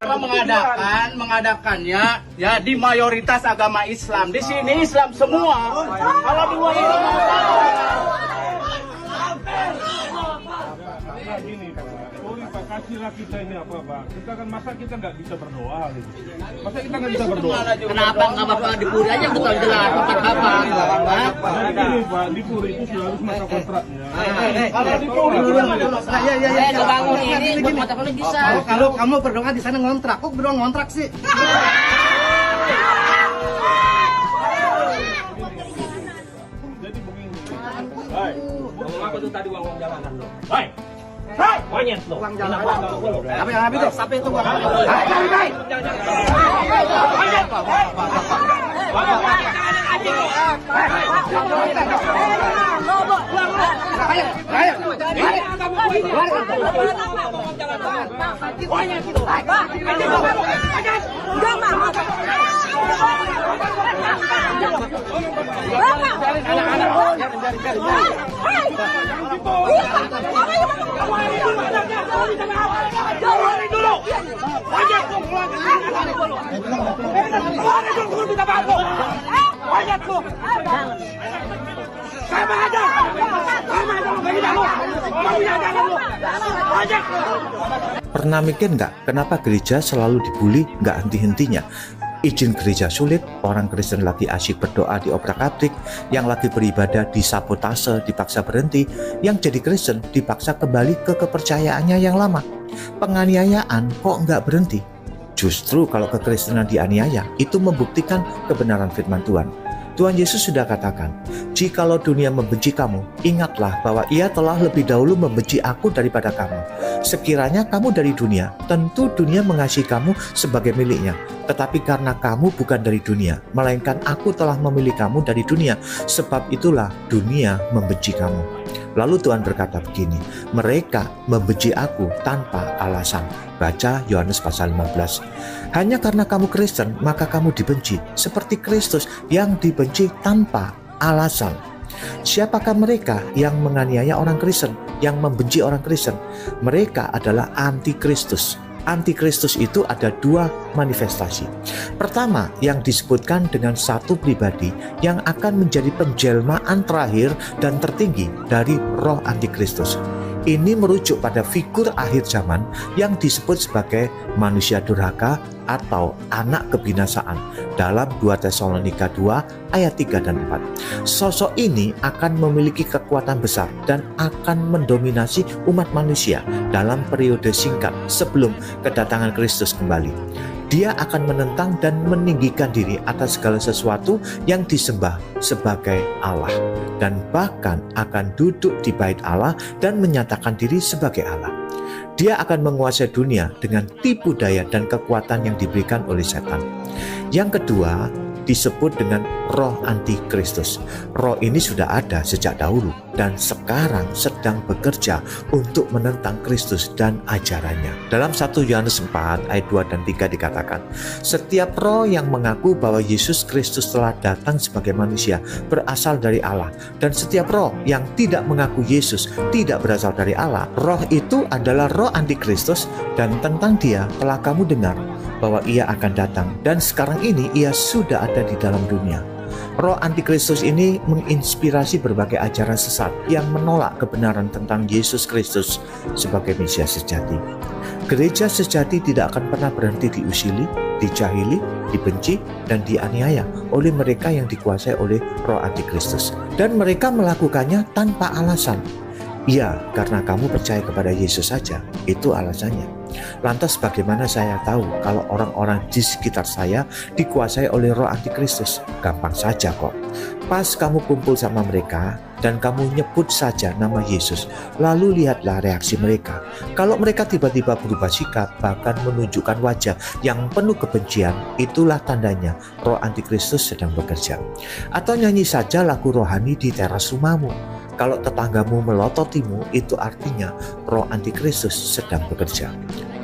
Kenapa mengadakannya ya di mayoritas agama Islam. Di sini Islam semua. Kalau di luar itu gini Pak, sorry Pak, kasihlah kita ini apa Pak? Kita kan masa kita nggak bisa berdoa gitu. Masa kita nggak bisa berdoa? Kenapa nggak berdoa di Puri aja betul jelas tempat Bapak? Jadi gini Pak, di Puri itu sudah harus masa kontraknya. kalau di Puri Saya bangun ini buat mata kuliah bisa. Kalau kamu berdoa di sana ngontrak, kok berdoa ngontrak sih? Jadi begini. Hai, Ngomong apa tuh tadi uang jalanan lo? hai. Monyet lo. Uang jalan. Apa yang habis tuh? Sampai itu uang. Pernah mikir nggak kenapa gereja selalu dibully nggak henti-hentinya? Izin gereja sulit, orang Kristen lagi asyik berdoa di obrak-abrik, yang lagi beribadah disabotase, dipaksa berhenti, yang jadi Kristen dipaksa kembali ke kepercayaannya yang lama. Penganiayaan kok nggak berhenti? Justru kalau kekristenan dianiaya, itu membuktikan kebenaran firman Tuhan. Tuhan Yesus sudah katakan, "Jikalau dunia membenci kamu, ingatlah bahwa ia telah lebih dahulu membenci aku daripada kamu. Sekiranya kamu dari dunia, tentu dunia mengasihi kamu sebagai miliknya. Tetapi karena kamu bukan dari dunia, melainkan aku telah memilih kamu dari dunia, sebab itulah dunia membenci kamu." Lalu Tuhan berkata begini, "Mereka membenci aku tanpa alasan." Baca Yohanes pasal 15. Hanya karena kamu Kristen, maka kamu dibenci, seperti Kristus yang dibenci tanpa alasan. Siapakah mereka yang menganiaya orang Kristen, yang membenci orang Kristen? Mereka adalah anti-Kristus. Anti-Kristus itu ada dua manifestasi. Pertama, yang disebutkan dengan satu pribadi yang akan menjadi penjelmaan terakhir dan tertinggi dari roh anti-Kristus. Ini merujuk pada figur akhir zaman yang disebut sebagai manusia durhaka atau anak kebinasaan dalam 2 Tesalonika 2 ayat 3 dan 4. Sosok ini akan memiliki kekuatan besar dan akan mendominasi umat manusia dalam periode singkat sebelum kedatangan Kristus kembali. Dia akan menentang dan meninggikan diri atas segala sesuatu yang disembah sebagai Allah, dan bahkan akan duduk di bait Allah dan menyatakan diri sebagai Allah. Dia akan menguasai dunia dengan tipu daya dan kekuatan yang diberikan oleh setan. Yang kedua disebut dengan roh antikristus. Roh ini sudah ada sejak dahulu dan sekarang sedang bekerja untuk menentang Kristus dan ajarannya. Dalam 1 Yohanes 4 ayat 2 dan 3 dikatakan, "Setiap roh yang mengaku bahwa Yesus Kristus telah datang sebagai manusia berasal dari Allah, dan setiap roh yang tidak mengaku Yesus tidak berasal dari Allah. Roh itu adalah roh antikristus, dan tentang dia telah kamu dengar bahwa ia akan datang, dan sekarang ini ia sudah ada di dalam dunia." Roh antikristus ini menginspirasi berbagai ajaran sesat yang menolak kebenaran tentang Yesus Kristus sebagai Mesias sejati. Gereja sejati tidak akan pernah berhenti diusili, dijahili, dibenci, dan dianiaya oleh mereka yang dikuasai oleh roh antikristus. Dan mereka melakukannya tanpa alasan. Ya, karena kamu percaya kepada Yesus saja, itu alasannya. Lantas bagaimana saya tahu kalau orang-orang di sekitar saya dikuasai oleh roh antikristus? Gampang saja kok. Pas kamu kumpul sama mereka dan kamu nyebut saja nama Yesus, lalu lihatlah reaksi mereka. Kalau mereka tiba-tiba berubah sikap, bahkan menunjukkan wajah yang penuh kebencian, itulah tandanya roh antikristus sedang bekerja. Atau nyanyi saja lagu rohani di teras rumahmu. Kalau tetanggamu melototimu, itu artinya roh antikristus sedang bekerja.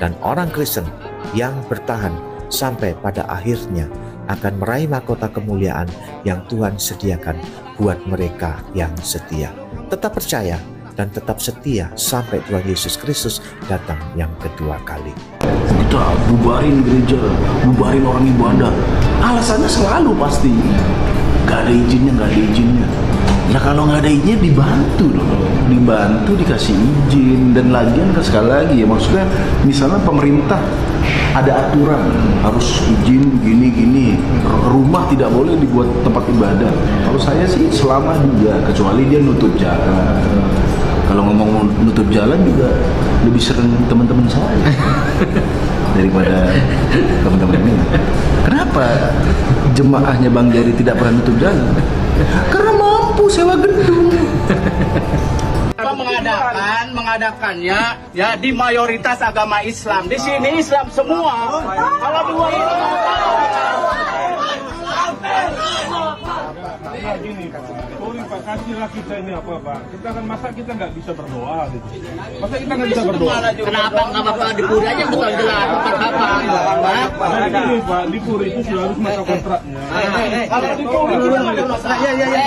Dan orang Kristen yang bertahan sampai pada akhirnya akan meraih mahkota kemuliaan yang Tuhan sediakan buat mereka yang setia. Tetap percaya dan tetap setia sampai Tuhan Yesus Kristus datang yang kedua kali. kita bubarin gereja, bubarin orang ibadah. Alasannya selalu pasti nggak ada izinnya. Nah kalau nggak ada izinnya dibantu dikasih izin. Dan lagian kan sekali lagi ya, maksudnya misalnya pemerintah ada aturan harus izin gini, rumah tidak boleh dibuat tempat ibadah. Kalau saya sih selama juga, kecuali dia nutup jalan. Kalau ngomong nutup jalan juga lebih sering teman-teman saya daripada teman-teman ini. Kenapa jemaahnya Bang Jerry tidak pernah nutup jalan? Karena mampu sewa gedung. Mengadakannya ya di mayoritas agama Islam. Di sini Islam semua. Kalau dua ini Nah gini Pak, sorry Pak, kasihlah kita ini apa Pak. Kita kan masa kita nggak bisa berdoa gitu. Masa kita nggak bisa berdoa? Kenapa nggak bapak di Puri aja betul jelas tempat bapak? Nah gini Pak, di Puri itu sudah harus masa kontraknya. kalau di Puri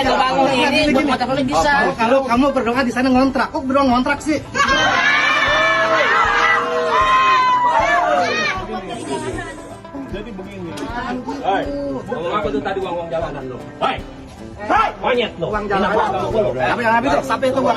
Bangun ini buat mata kuliah bisa. Kalau kamu berdoa di sana ngontrak, kok berdoa ngontrak sih? Jadi begini. Ngomong apa tuh tadi uang jalanan lo? Hai. Monyet lo. Uang jalan. Apa yang habis tuh? Sampai itu uang.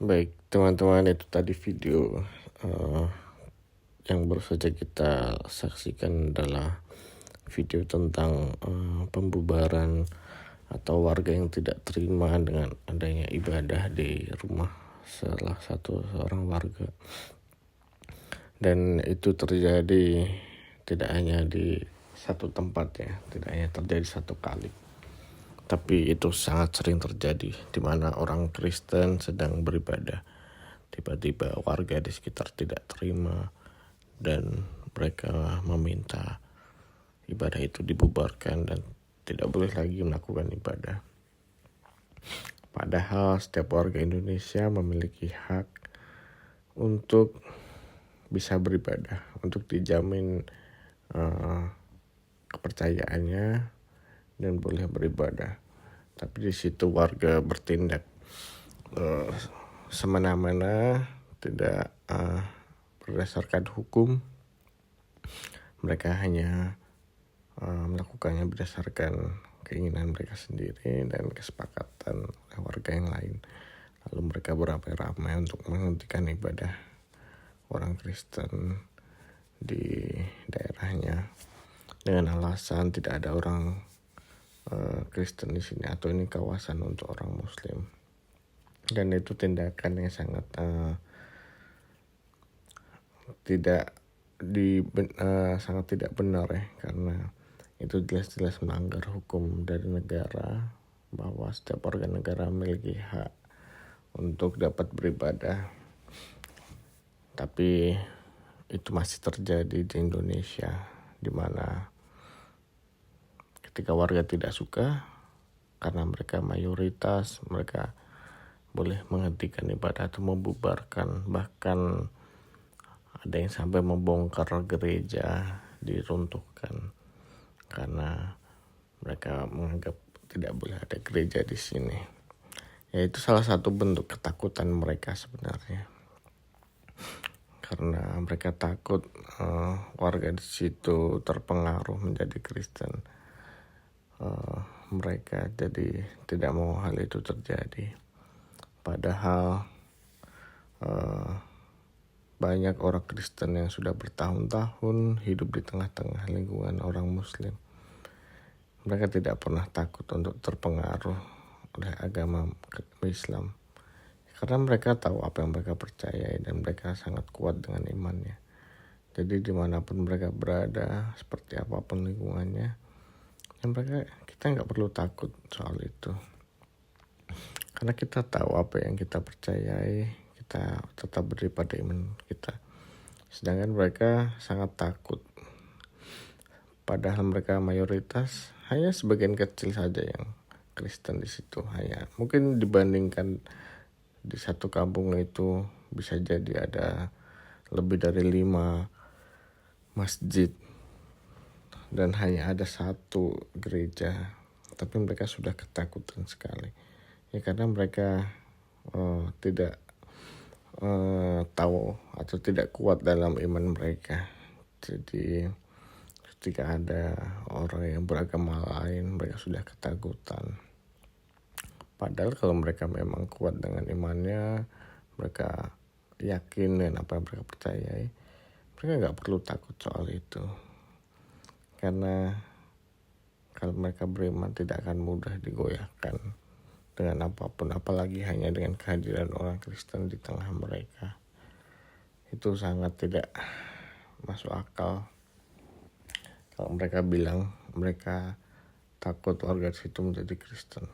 Baik teman-teman, itu tadi video yang baru saja kita saksikan adalah video tentang pembubaran atau warga yang tidak terima dengan adanya ibadah di rumah salah satu seorang warga. Dan itu terjadi tidak hanya di satu tempat ya, tidak hanya terjadi satu kali, tapi itu sangat sering terjadi di mana orang Kristen sedang beribadah, tiba-tiba warga di sekitar tidak terima dan mereka meminta ibadah itu dibubarkan dan tidak boleh lagi melakukan ibadah. Padahal setiap warga Indonesia memiliki hak untuk bisa beribadah, untuk dijamin kepercayaannya dan boleh beribadah. Tapi di situ warga bertindak semena-mena, tidak berdasarkan hukum. Mereka hanya melakukannya berdasarkan keinginan mereka sendiri dan kesepakatan oleh warga yang lain. Lalu mereka beramai-ramai untuk menghentikan ibadah orang Kristen di daerahnya dengan alasan tidak ada orang Kristen di sini atau ini kawasan untuk orang Muslim. Dan itu tindakan yang sangat sangat tidak benar ya, karena itu jelas-jelas melanggar hukum dari negara bahwa setiap warga negara memiliki hak untuk dapat beribadah. Tapi itu masih terjadi di Indonesia, di mana ketika warga tidak suka karena mereka mayoritas, mereka boleh menghentikan ibadah atau membubarkan, bahkan ada yang sampai membongkar gereja, diruntuhkan karena mereka menganggap tidak boleh ada gereja di sini. Ya, itu salah satu bentuk ketakutan mereka sebenarnya, karena mereka takut warga di situ terpengaruh menjadi Kristen. Mereka jadi tidak mau hal itu terjadi. Padahal banyak orang Kristen yang sudah bertahun-tahun hidup di tengah-tengah lingkungan orang Muslim. Mereka tidak pernah takut untuk terpengaruh oleh agama Islam, karena mereka tahu apa yang mereka percayai dan mereka sangat kuat dengan imannya. Jadi dimanapun mereka berada, seperti apapun lingkungannya, dan kita nggak perlu takut soal itu, karena kita tahu apa yang kita percayai, kita tetap berdiri pada iman kita. Sedangkan mereka sangat takut, padahal mereka mayoritas, hanya sebagian kecil saja yang Kristen di situ. Hanya mungkin dibandingkan di satu kampung itu bisa jadi ada lebih dari 5 masjid dan hanya ada 1 gereja, tapi mereka sudah ketakutan sekali ya, karena mereka tidak tahu atau tidak kuat dalam iman mereka. Jadi ketika ada orang yang beragama lain, mereka sudah ketakutan. Padahal kalau mereka memang kuat dengan imannya, mereka yakin dengan apa yang mereka percayai, mereka nggak perlu takut soal itu. Karena kalau mereka beriman tidak akan mudah digoyahkan dengan apapun, apalagi hanya dengan kehadiran orang Kristen di tengah mereka. Itu sangat tidak masuk akal. Kalau mereka bilang mereka takut warga situ menjadi Kristen.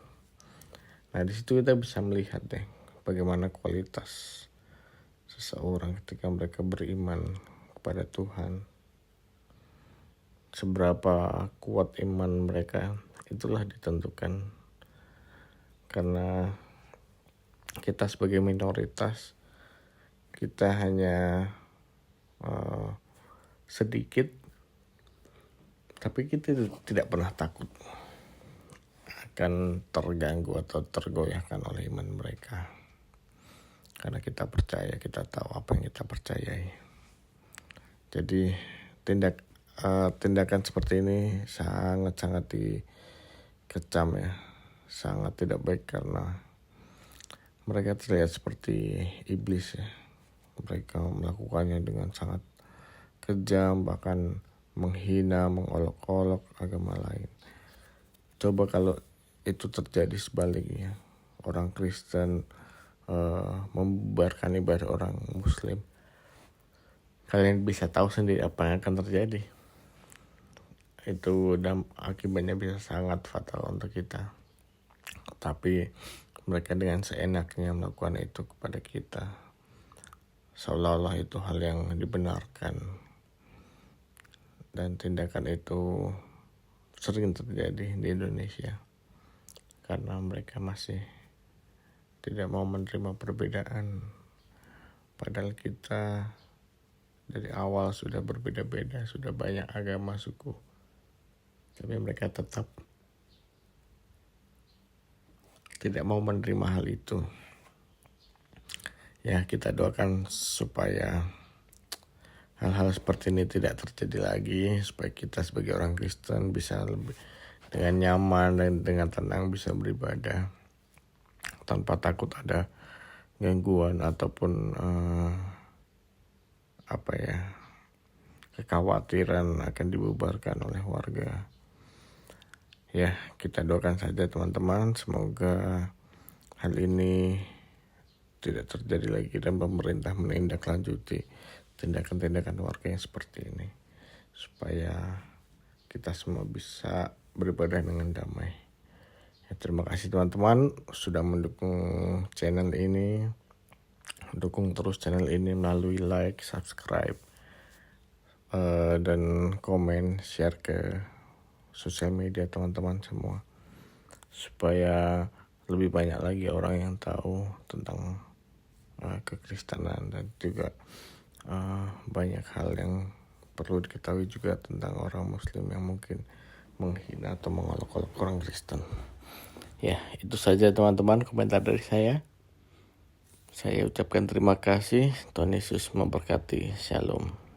Nah, di situ kita bisa melihat deh bagaimana kualitas seseorang ketika mereka beriman kepada Tuhan. Seberapa kuat iman mereka, itulah ditentukan. Karena kita sebagai minoritas, kita hanya sedikit, tapi kita tidak pernah takut akan terganggu atau tergoyahkan oleh iman mereka. Karena kita percaya, kita tahu apa yang kita percayai. Jadi tindakan seperti ini sangat-sangat dikecam ya. Sangat tidak baik karena mereka terlihat seperti iblis ya. Mereka melakukannya dengan sangat kejam, bahkan menghina, mengolok-olok agama lain. Coba kalau itu terjadi sebaliknya, orang Kristen membubarkan ibadah orang Muslim, kalian bisa tahu sendiri apa yang akan terjadi. Itu akibatnya bisa sangat fatal untuk kita. Tapi mereka dengan seenaknya melakukan itu kepada kita, seolah-olah itu hal yang dibenarkan. Dan tindakan itu sering terjadi di Indonesia karena mereka masih tidak mau menerima perbedaan. Padahal kita dari awal sudah berbeda-beda, sudah banyak agama, suku. Tapi mereka tetap tidak mau menerima hal itu. Ya, kita doakan supaya hal-hal seperti ini tidak terjadi lagi, supaya kita sebagai orang Kristen bisa lebih dengan nyaman dan dengan tenang bisa beribadah tanpa takut ada gangguan ataupun kekhawatiran akan dibubarkan oleh warga. Ya, kita doakan saja teman-teman, semoga hal ini tidak terjadi lagi dan pemerintah menindaklanjuti tindakan-tindakan warga yang seperti ini, supaya kita semua bisa beribadah dengan damai. Ya, terima kasih teman-teman sudah mendukung channel ini. Dukung terus channel ini melalui like, subscribe, dan komen, share ke sosial media teman-teman semua, supaya lebih banyak lagi orang yang tahu tentang kekristenan, dan juga banyak hal yang perlu diketahui juga tentang orang Muslim yang mungkin menghina atau mengolok-olok orang Kristen. Ya, itu saja teman-teman komentar dari saya. Saya ucapkan terima kasih. Tuhan Yesus memberkati. Shalom.